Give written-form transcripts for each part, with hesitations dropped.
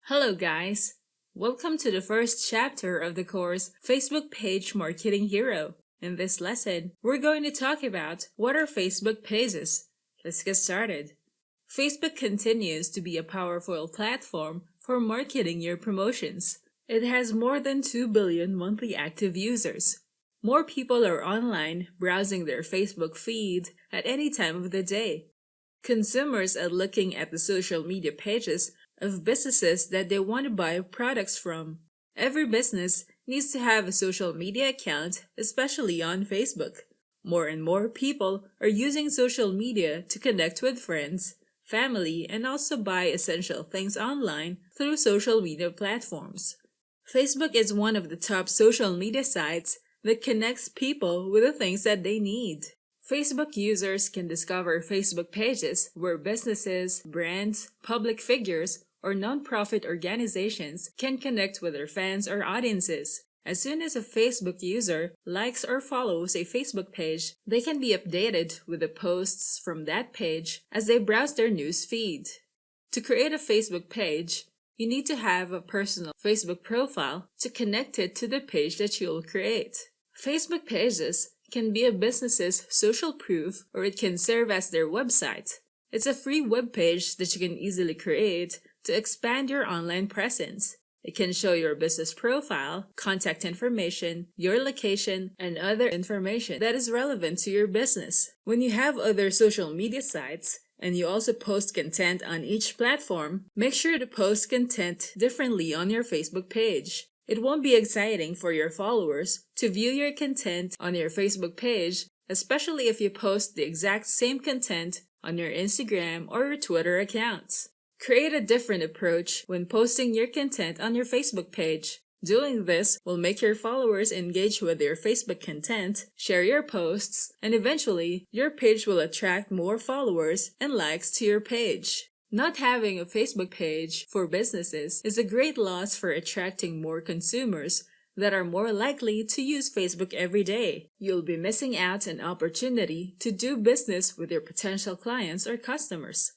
Hello guys! Welcome to the first chapter of the course Facebook Page Marketing Hero. In this lesson, we're going to talk about what are Facebook pages. Let's get started. Facebook continues to be a powerful platform for marketing your promotions. It has more than 2 billion monthly active users. More people are online browsing their Facebook feed at any time of the day. Consumers are looking at the social media pages of businesses that they want to buy products from. Every business needs to have a social media account, especially on Facebook. More and more people are using social media to connect with friends, family, and also buy essential things online through social media platforms. Facebook is one of the top social media sites that connects people with the things that they need. Facebook users can discover Facebook pages where businesses, brands, public figures, or non-profit organizations can connect with their fans or audiences. As soon as a Facebook user likes or follows a Facebook page, they can be updated with the posts from that page as they browse their news feed. To create a Facebook page, you need to have a personal Facebook profile to connect it to the page that you'll create. Facebook pages can be a business's social proof, or it can serve as their website. It's a free web page that you can easily create to expand your online presence. It can show your business profile, contact information, your location, and other information that is relevant to your business. When you have other social media sites, and you also post content on each platform, make sure to post content differently on your Facebook page. It won't be exciting for your followers to view your content on your Facebook page, especially if you post the exact same content on your Instagram or your Twitter accounts. Create a different approach when posting your content on your Facebook page. Doing this will make your followers engage with your Facebook content, share your posts, and eventually, your page will attract more followers and likes to your page. Not having a Facebook page for businesses is a great loss for attracting more consumers that are more likely to use Facebook every day. You'll be missing out an opportunity to do business with your potential clients or customers.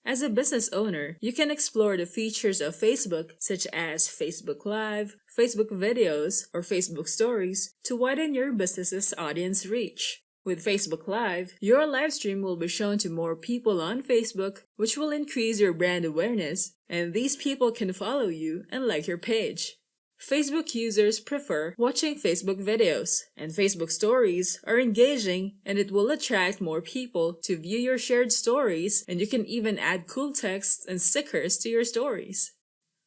As a business owner, you can explore the features of Facebook such as Facebook Live, Facebook Videos, or Facebook Stories to widen your business's audience reach. With Facebook Live, your live stream will be shown to more people on Facebook, which will increase your brand awareness, and these people can follow you and like your page. Facebook users prefer watching Facebook videos, and Facebook stories are engaging, and it will attract more people to view your shared stories, and you can even add cool text and stickers to your stories.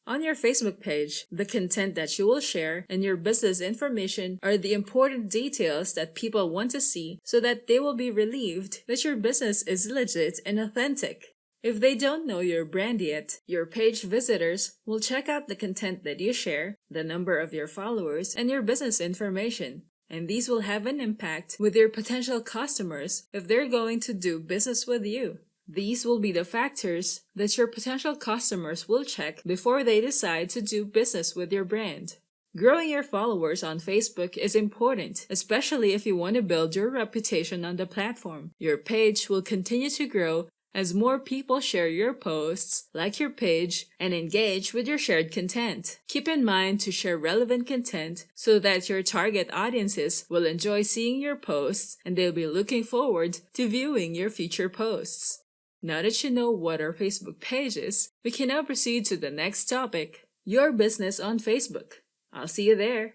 On your Facebook page, the content that you will share and your business information are the important details that people want to see so that they will be relieved that your business is legit and authentic. If they don't know your brand yet, your page visitors will check out the content that you share, the number of your followers, and your business information. And these will have an impact with your potential customers if they're going to do business with you. These will be the factors that your potential customers will check before they decide to do business with your brand. Growing your followers on Facebook is important, especially if you want to build your reputation on the platform. Your page will continue to grow as more people share your posts, like your page, and engage with your shared content. Keep in mind to share relevant content so that your target audiences will enjoy seeing your posts and they'll be looking forward to viewing your future posts. Now that you know what are Facebook pages, we can now proceed to the next topic, your business on Facebook. I'll see you there.